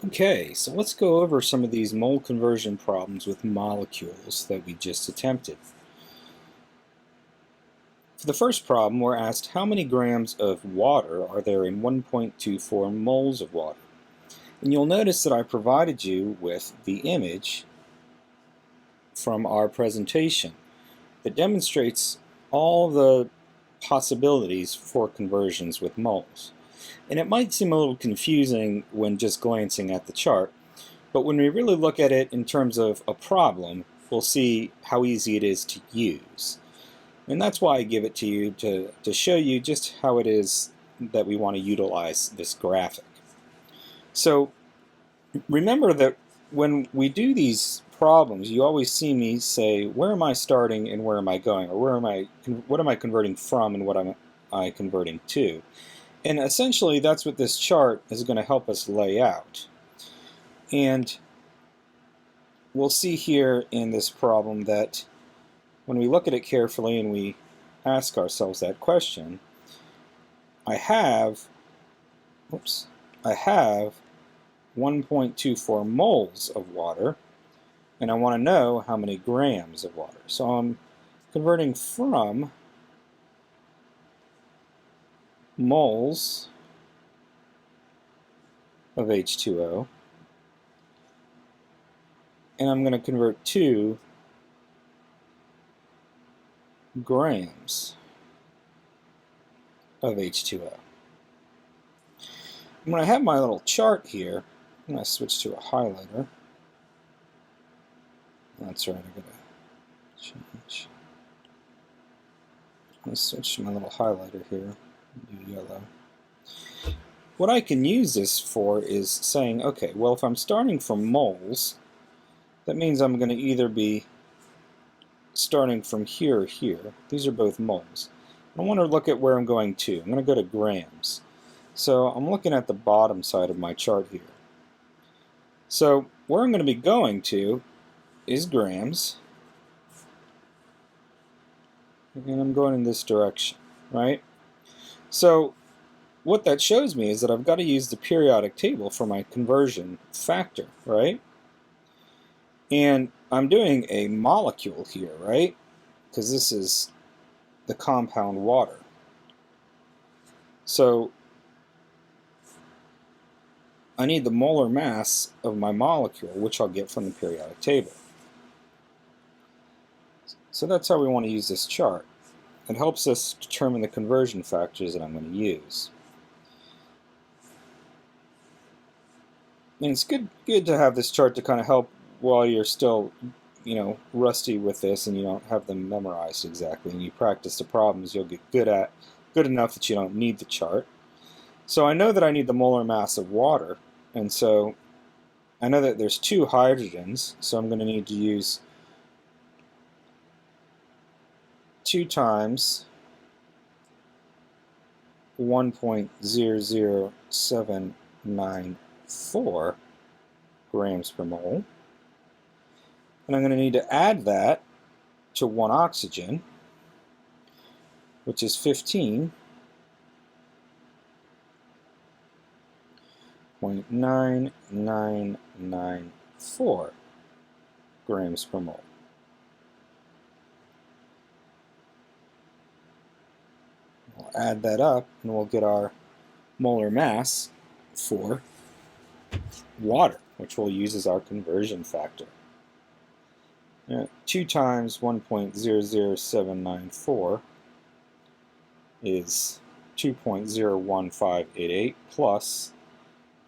Okay, so let's go over some of these mole conversion problems with molecules that we just attempted. For the first problem, we're asked how many grams of water are there in 1.24 moles of water. And you'll notice that I provided you with the image from our presentation that demonstrates all the possibilities for conversions with moles. And it might seem a little confusing when just glancing at the chart, but when we really look at it in terms of a problem, we'll see how easy it is to use. And that's why I give it to you to show you just how it is that we want to utilize this graphic. So remember that when we do these problems, you always see me say, where am I starting and where am I going? Or what am I converting from and what am I converting to? And essentially that's what this chart is going to help us lay out. And we'll see here in this problem that when we look at it carefully and we ask ourselves that question, I have 1.24 moles of water, and I want to know how many grams of water. So I'm converting from moles of H2O, and I'm going to convert to grams of H2O. And when I have my little chart here, I'm going to switch to a highlighter. That's right, I'm going to change. Let's switch to my little highlighter here, do yellow. What I can use this for is saying, okay, well, if I'm starting from moles, that means I'm going to either be starting from here or here. These are both moles. I want to look at where I'm going to. I'm going to go to grams. So I'm looking at the bottom side of my chart here. So where I'm going to be going to is grams, and I'm going in this direction, right? So what that shows me is that I've got to use the periodic table for my conversion factor, right? And I'm doing a molecule here, right? Because this is the compound water. So I need the molar mass of my molecule, which I'll get from the periodic table. So that's how we want to use this chart. It helps us determine the conversion factors that I'm going to use. And it's good to have this chart to kind of help while you're still, rusty with this and you don't have them memorized exactly. And you practice the problems, you'll get good enough that you don't need the chart. So I know that I need the molar mass of water, and so I know that there's 2 hydrogens, so I'm going to need to use 2 times 1.00794 grams per mole. And I'm going to need to add that to 1 oxygen, which is 15.9994 grams per mole. We'll add that up and we'll get our molar mass for water, which we'll use as our conversion factor. 2 times 1.00794 is 2.01588 plus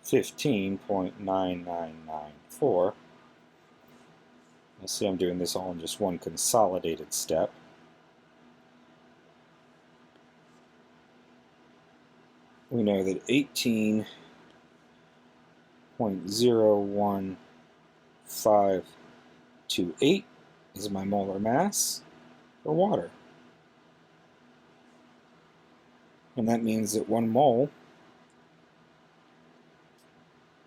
15.9994. You'll see I'm doing this all in just one consolidated step. We know that 18.01528 is my molar mass for water. And that means that 1 mole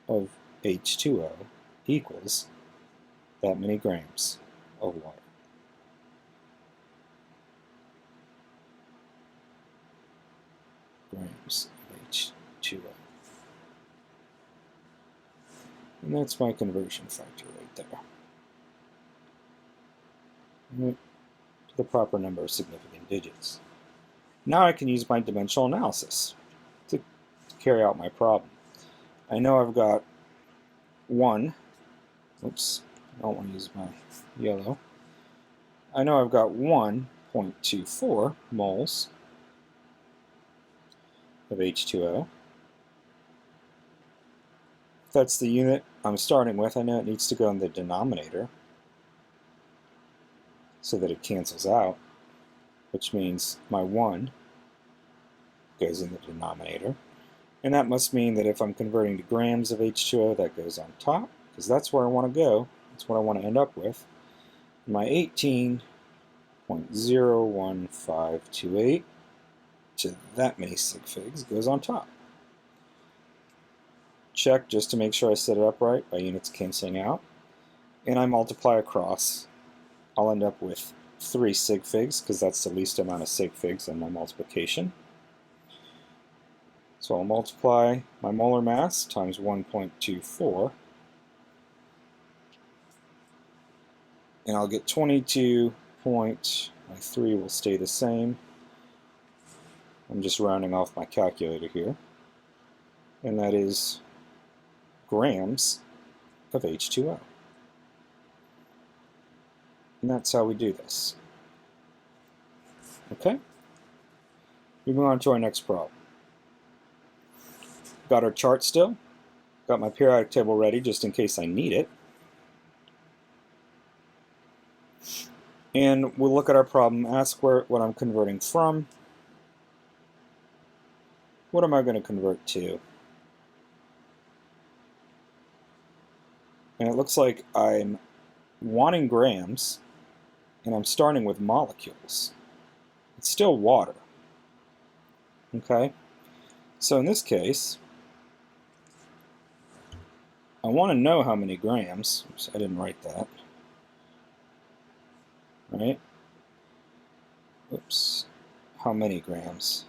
of H2O equals that many grams of water. Grams of H2O. And that's my conversion factor right there. To the proper number of significant digits. Now I can use my dimensional analysis to carry out my problem. I know I've got oops, I don't want to use my yellow. I know I've got 1.24 moles of H2O. If that's the unit I'm starting with, I know it needs to go in the denominator so that it cancels out, which means my 1 goes in the denominator. And that must mean that if I'm converting to grams of H2O, that goes on top, because that's where I want to go. That's what I want to end up with. My 18.01528 to that many sig figs goes on top. Check just to make sure I set it up right by units canceling out. And I multiply across. I'll end up with 3 sig figs, because that's the least amount of sig figs in my multiplication. So I'll multiply my molar mass times 1.24, and I'll get 22 point, my 3 will stay the same. I'm just rounding off my calculator here. And that is grams of H2O. And that's how we do this. Okay? Moving on to our next problem. Got our chart still. Got my periodic table ready just in case I need it. And we'll look at our problem, ask what I'm converting from. What am I going to convert to? And it looks like I'm wanting grams, and I'm starting with molecules. It's still water. Okay? So in this case, I want to know how many grams. Oops, I didn't write that. Right? Oops. How many grams?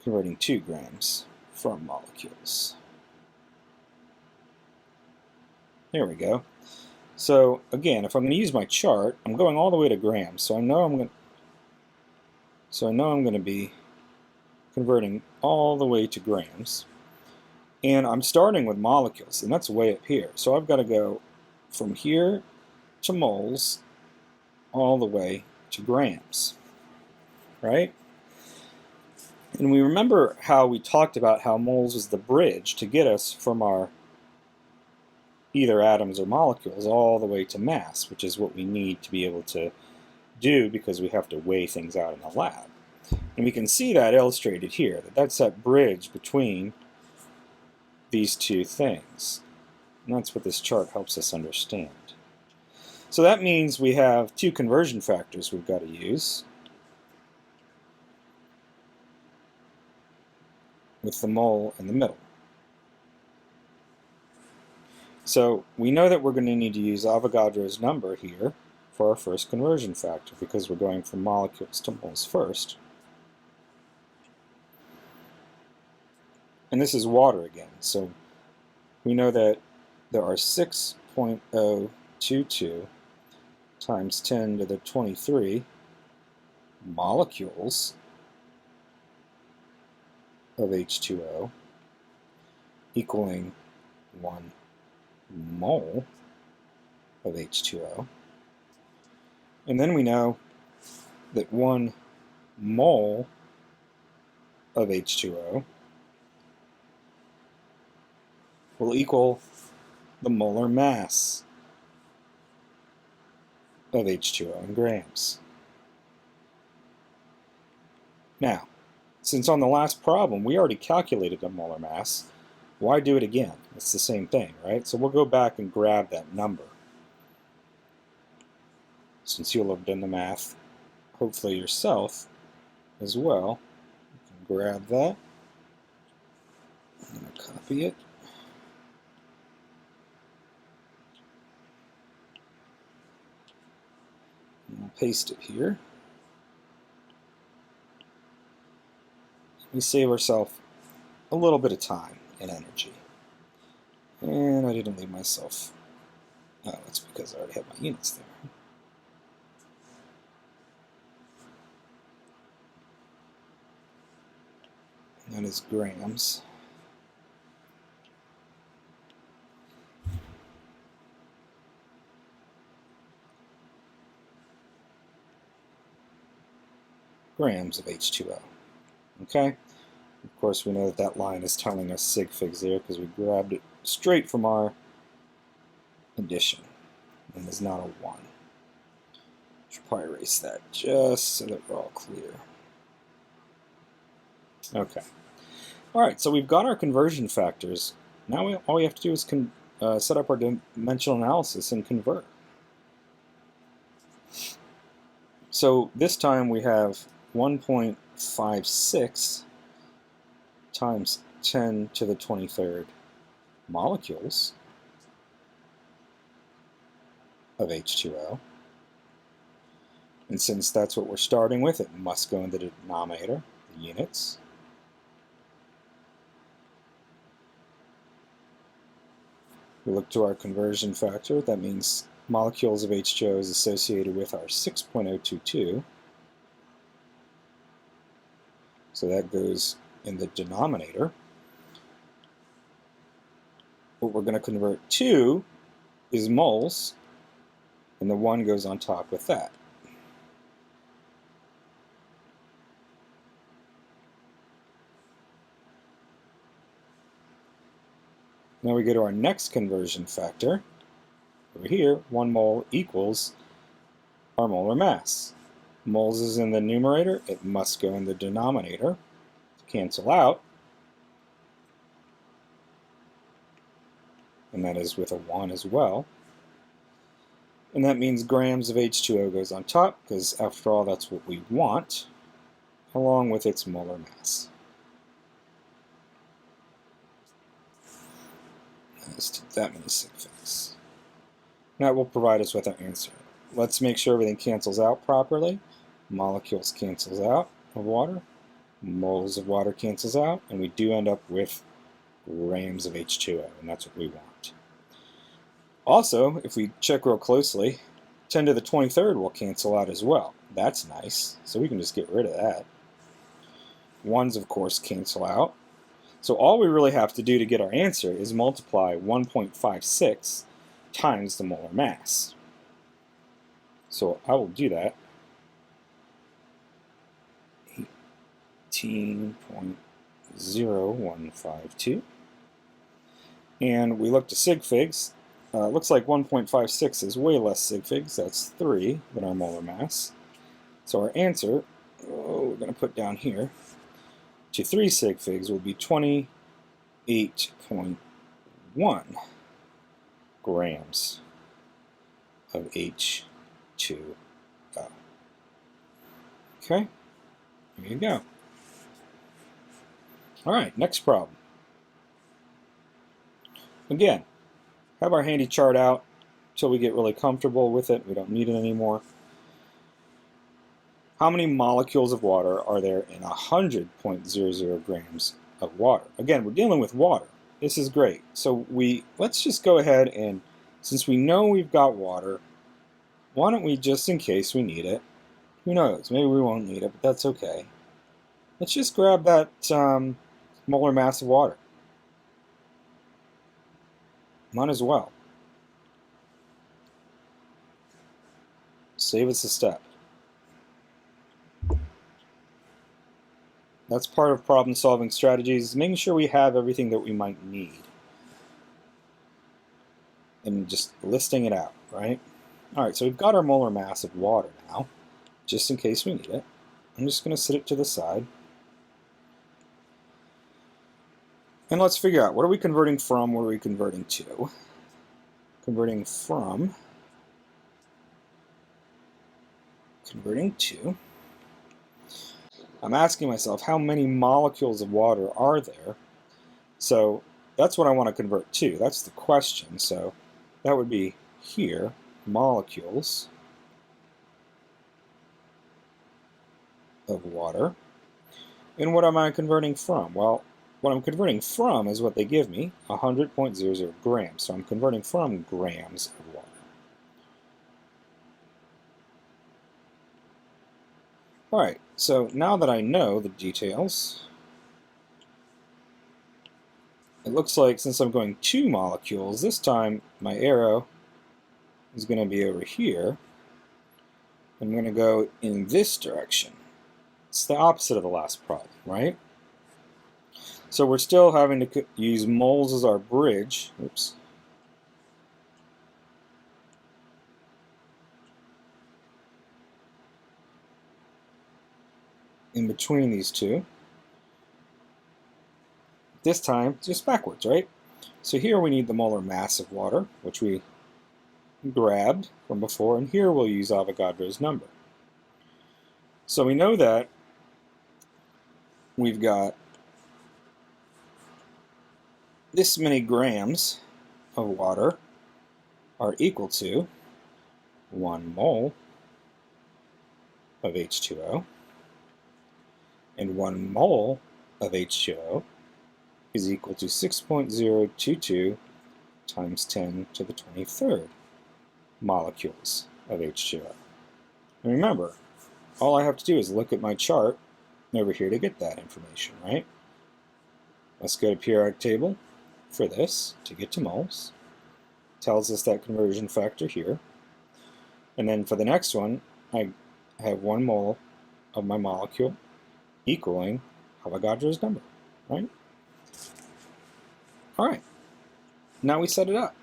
Converting 2 grams from molecules. There we go. So again, if I'm going to use my chart, I'm going all the way to grams. So I know I'm going to be converting all the way to grams. And I'm starting with molecules, and that's way up here. So I've got to go from here to moles all the way to grams, right? And we remember how we talked about how moles is the bridge to get us from our either atoms or molecules all the way to mass, which is what we need to be able to do because we have to weigh things out in the lab. And we can see that illustrated here, that's that bridge between these two things. And that's what this chart helps us understand. So that means we have 2 conversion factors we've got to use, with the mole in the middle. So we know that we're going to need to use Avogadro's number here for our first conversion factor, because we're going from molecules to moles first. And this is water again, so we know that there are 6.022 times 10 to the 23 molecules of H2O equaling 1 mole of H2O. And then we know that 1 mole of H2O will equal the molar mass of H2O in grams. Now, since on the last problem we already calculated the molar mass, why do it again? It's the same thing, right? So we'll go back and grab that number. Since you'll have done the math, hopefully yourself as well, you can grab that. I'm going to copy it. And we'll paste it here. We save ourselves a little bit of time and energy. And I didn't leave myself. Oh, that's because I already have my units there. And that is grams. Grams of H2O. Okay? Of course, we know that that line is telling us sig figs there because we grabbed it straight from our addition. And there's not a 1. Should probably erase that just so that we're all clear. Okay. Alright, so we've got our conversion factors. Now all we have to do is set up our dimensional analysis and convert. So this time we have 1.56 times 10 to the 23rd molecules of H2O. And since that's what we're starting with, it must go in the denominator, the units. We look to our conversion factor. That means molecules of H2O is associated with our 6.022. So that goes in the denominator. What we're going to convert to is moles, and the 1 goes on top with that. Now we go to our next conversion factor. Over here, 1 mole equals our molar mass. Moles is in the numerator, it must go in the denominator to cancel out. And that is with a 1 as well. And that means grams of H2O goes on top, because after all, that's what we want, along with its molar mass. Let's do that many sig figs. That will provide us with our answer. Let's make sure everything cancels out properly. Molecules cancels out of water. Moles of water cancels out. And we do end up with grams of H2O, and that's what we want. Also, if we check real closely, 10 to the 23rd will cancel out as well. That's nice, so we can just get rid of that. 1s, of course, cancel out. So all we really have to do to get our answer is multiply 1.56 times the molar mass. So I will do that. 18.0152. And we look to sig figs. Looks like 1.56 is way less sig figs. That's 3 than our molar mass. So our answer, we're going to put down here, to 3 sig figs will be 28.1 grams of H2O. Okay, there you go. All right, next problem. Again, have our handy chart out until we get really comfortable with it. We don't need it anymore. How many molecules of water are there in 100.00 grams of water? Again, we're dealing with water. This is great. So let's just go ahead and, since we know we've got water, why don't we, just in case we need it, who knows, maybe we won't need it, but that's okay. Let's just grab that molar mass of water. Might as well. Save us a step. That's part of problem-solving strategies, making sure we have everything that we might need. And just listing it out, right? Alright, so we've got our molar mass of water now, just in case we need it. I'm just going to set it to the side. And let's figure out, what are we converting from, what are we converting to? Converting from, converting to. I'm asking myself, how many molecules of water are there? So that's what I want to convert to. That's the question. So that would be here, molecules of water. And what am I converting from? Well, what I'm converting from is what they give me, 100.00 grams. So I'm converting from grams of water. Alright, so now that I know the details, it looks like since I'm going 2 molecules, this time my arrow is going to be over here. I'm going to go in this direction. It's the opposite of the last problem, right? So we're still having to use moles as our bridge. Oops. In between these two. This time, just backwards, right? So here we need the molar mass of water, which we grabbed from before, and here we'll use Avogadro's number. So we know that we've got this many grams of water are equal to 1 mole of H2O, and 1 mole of H2O is equal to 6.022 times 10 to the 23rd molecules of H2O. And remember, all I have to do is look at my chart over here to get that information, right? Let's go to periodic table for this to get to moles. Tells us that conversion factor here. And then for the next one, I have 1 mole of my molecule equaling Avogadro's number, right? All right, now we set it up.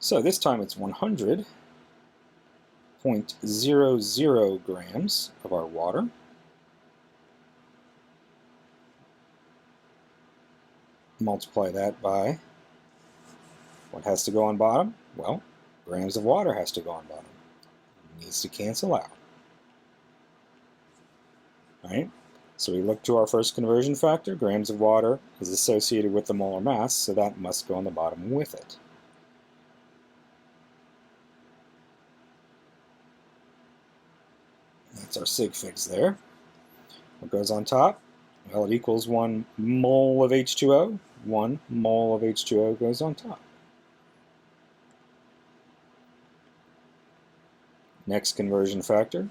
So this time it's 100.00 grams of our water. Multiply that by what has to go on bottom? Well, grams of water has to go on bottom. It needs to cancel out. All right? So we look to our first conversion factor. Grams of water is associated with the molar mass, so that must go on the bottom with it. That's our sig figs there. What goes on top? Well, it equals 1 mole of H2O. 1 mole of H2O goes on top. Next conversion factor,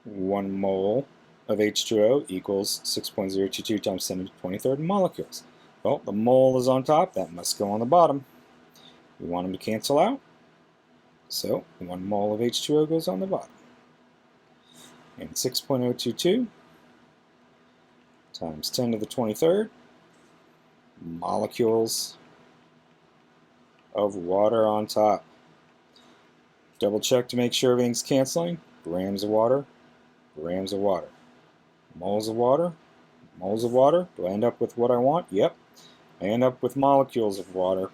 1 mole of H2O equals 6.022 times 10 to the 23rd molecules. Well, the mole is on top, that must go on the bottom. We want them to cancel out, so 1 mole of H2O goes on the bottom. And 6.022 times 10 to the 23rd molecules of water on top. Double check to make sure everything's canceling. Grams of water, grams of water. Moles of water, moles of water. Do I end up with what I want? Yep. I end up with molecules of water.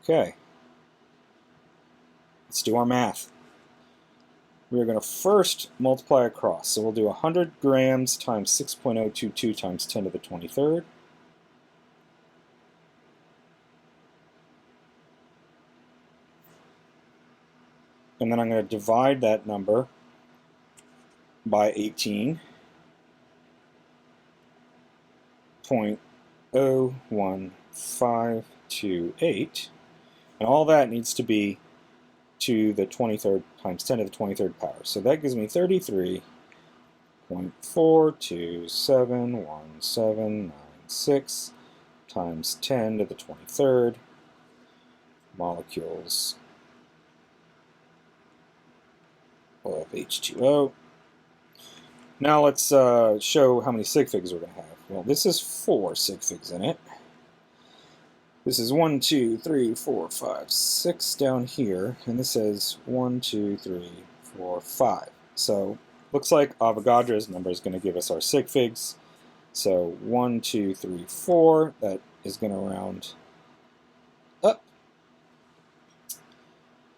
Okay. Let's do our math. We're going to first multiply across. So we'll do 100 grams times 6.022 times 10 to the 23rd. And then I'm going to divide that number by 18.01528. And all that needs to be to the 23rd times 10 to the 23rd power. So that gives me 33.427176 times 10 to the 23rd molecules of H2O. Now let's show how many sig figs we're going to have. Well, this is 4 sig figs in it. This is 1, 2, 3, 4, 5, 6 down here, and this says 1, 2, 3, 4, 5. So looks like Avogadro's number is going to give us our sig figs. So 1, 2, 3, 4. That is going to round up.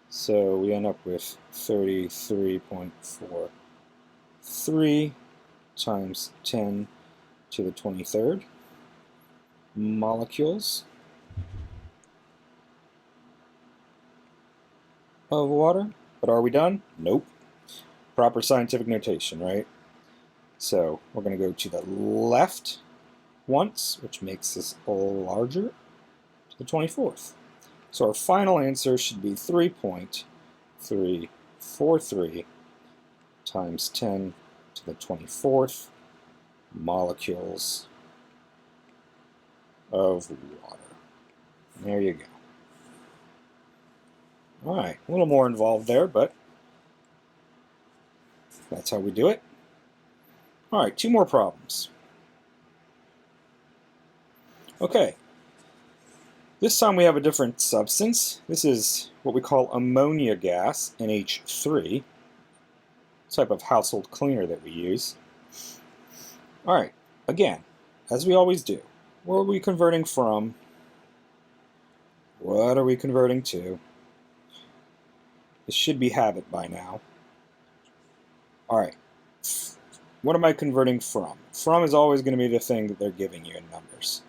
So we end up with 33.43 times 10 to the 23rd molecules of water. But are we done? Nope. Proper scientific notation, right? So we're going to go to the left once, which makes this larger, to the 24th. So our final answer should be 3.343 times 10 to the 24th molecules of water. There you go. All right, a little more involved there, but that's how we do it. All right, 2 more problems. Okay, this time we have a different substance. This is what we call ammonia gas, Nh3, type of household cleaner that we use. All right, again, as we always do, what are we converting from? What are we converting to? This should be habit by now. All right, what am I converting from? From is always going to be the thing that they're giving you in numbers.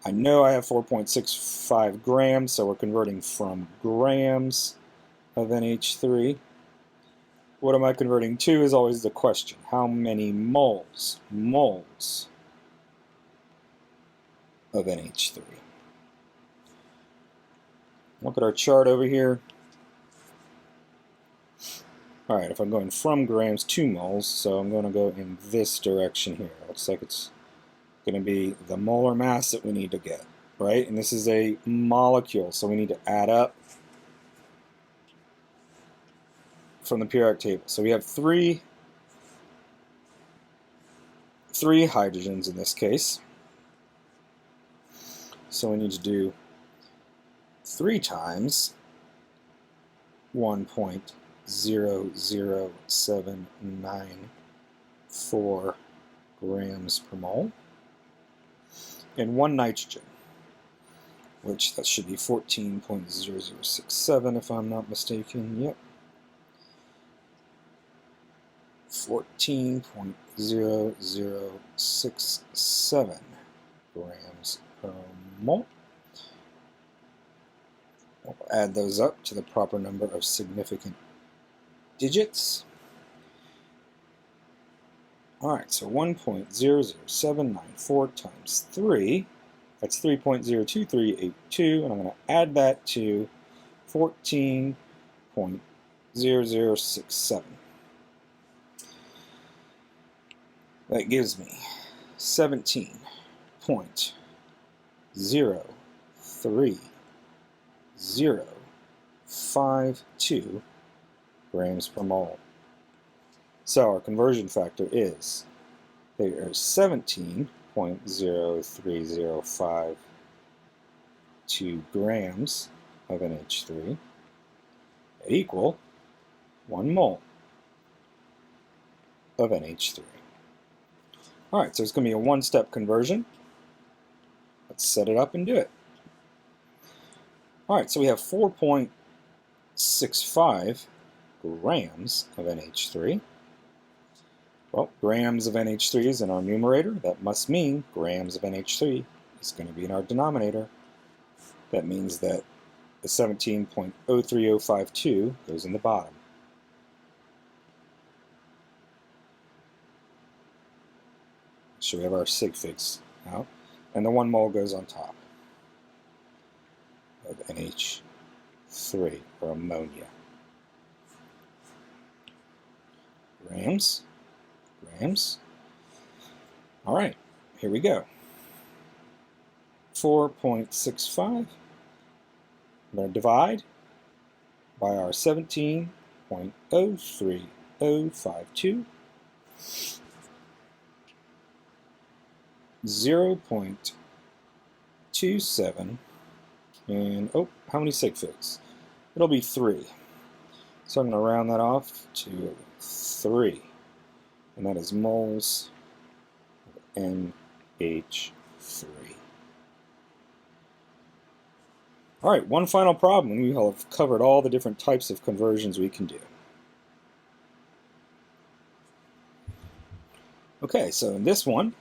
I know I have 4.65 grams, so we're converting from grams of NH3. What am I converting to is always the question. How many moles? Moles of NH3. Look at our chart over here. All right, if I'm going from grams to moles, so I'm going to go in this direction here. Looks like it's going to be the molar mass that we need to get, right? And this is a molecule, so we need to add up from the periodic table. So we have three hydrogens in this case. So we need to do 3 times 1.00794 grams per mole, and 1 nitrogen, which that should be 14.0067 if I'm not mistaken. Yep. 14.0067 grams per mole. We'll add those up to the proper number of significant digits. Alright, so 1.00794 times 3, that's 3.02382, and I'm going to add that to 14.0067. That gives me 17.03052 grams per mole. So our conversion factor is 17.03052 grams of NH3 equal 1 mole of NH3. Alright, so it's going to be a one-step conversion. Let's set it up and do it. Alright, so we have 4.65 grams of NH3. Well, grams of NH3 is in our numerator. That must mean grams of NH3 is going to be in our denominator. That means that the 17.03052 goes in the bottom. So we have our sig figs out, and the 1 mole goes on top of NH3, or ammonia. Grams. All right, here we go. 4.65. I'm going to divide by our 17.03052. 0.27, and how many sig figs? It'll be 3. So I'm going to round that off to 3, and that is moles of NH3. All right, one final problem. We have covered all the different types of conversions we can do. Okay, so in this one,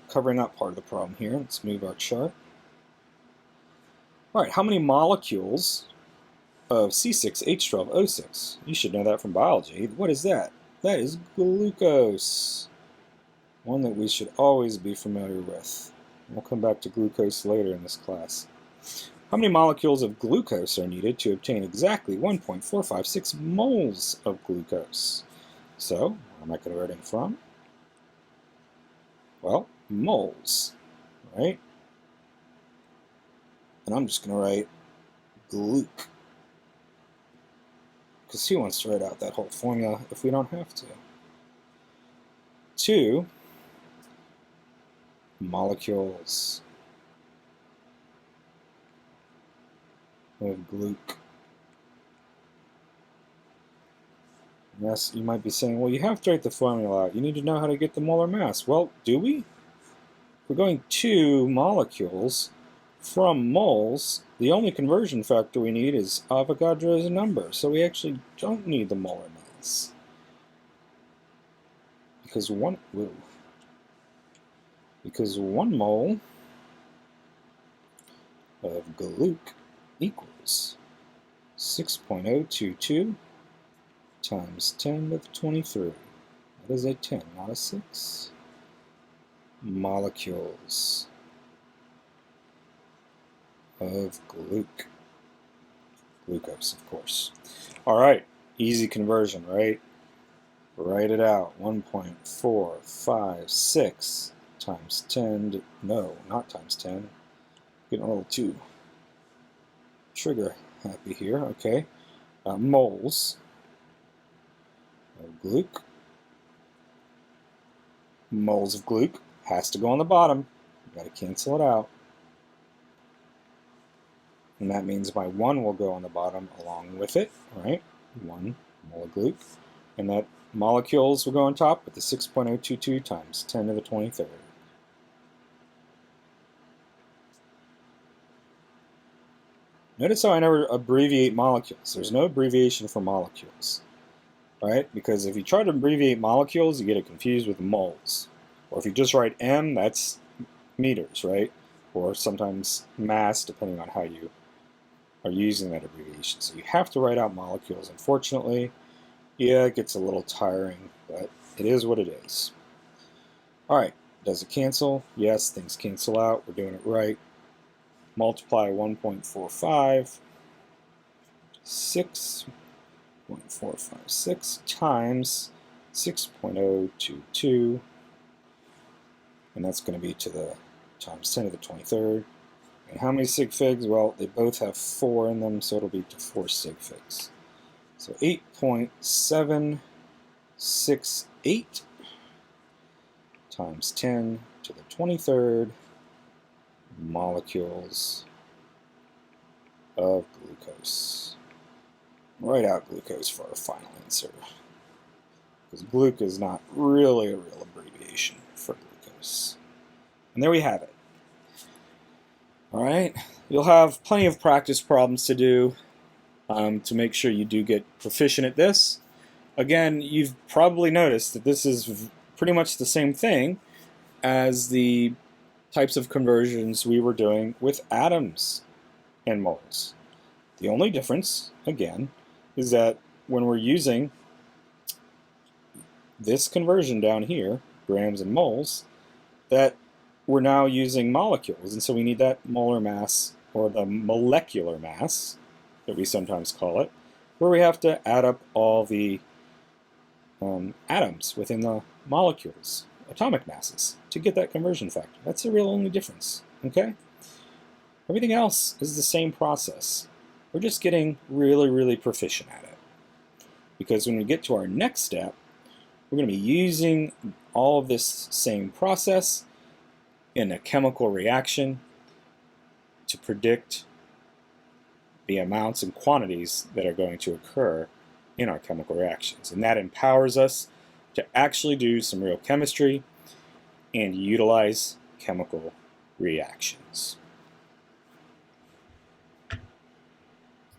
covering up part of the problem here. Let's move our chart. All right, how many molecules of C6H12O6? You should know that from biology. What is that? that is glucose. One that we should always be familiar with. We'll come back to glucose later in this class. How many molecules of glucose are needed to obtain exactly 1.456 moles of glucose? So, where am I converting from? Well, moles, right? And I'm just going to write gluc, because who wants to write out that whole formula if we don't have to? 2 molecules of gluc. Yes, you might be saying, well, you have to write the formula out. You need to know how to get the molar mass. Well, do we? We're going 2 molecules from moles. The only conversion factor we need is Avogadro's number, so we actually don't need the molar mass. Because one mole of gluc equals 6.022 times 10 to the 23. That is a 10, not a 6. Molecules of glucose, of course. All right, easy conversion, right? Write it out. 1.456 times 10 to, no, not times 10. Getting a little too trigger happy here. Okay, moles of gluc. Moles of gluc has to go on the bottom. You've got to cancel it out. And that means my 1 will go on the bottom along with it, right? 1 mole of gluc. And that molecules will go on top with the 6.022 times 10 to the 23rd. Notice how I never abbreviate molecules. There's no abbreviation for molecules, right? Because if you try to abbreviate molecules, you get it confused with moles. Or if you just write M, that's meters, right? Or sometimes mass, depending on how you are using that abbreviation. So you have to write out molecules. Unfortunately, yeah, it gets a little tiring, but it is what it is. All right, does it cancel? Yes, things cancel out. We're doing it right. Multiply 1.45, 6.456 times 6.022, and that's going to be to the times 10 to the 23rd. And how many sig figs? Well, they both have 4 in them, so it'll be to 4 sig figs. So 8.768 times 10 to the 23rd molecules of glucose. Write out glucose for our final answer, because gluc is not really a real abbreviation for glucose. And there we have it. All right, you'll have plenty of practice problems to do to make sure you do get proficient at this. Again, you've probably noticed that this is pretty much the same thing as the types of conversions we were doing with atoms and moles. The only difference, again, is that when we're using this conversion down here, grams and moles, that we're now using molecules, and so we need that molar mass, or the molecular mass, that we sometimes call it, where we have to add up all the atoms within the molecules, atomic masses, to get that conversion factor. That's the real only difference, okay? Everything else is the same process. We're just getting really, really proficient at it. Because when we get to our next step, we're going to be using all of this same process in a chemical reaction to predict the amounts and quantities that are going to occur in our chemical reactions. And that empowers us to actually do some real chemistry and utilize chemical reactions.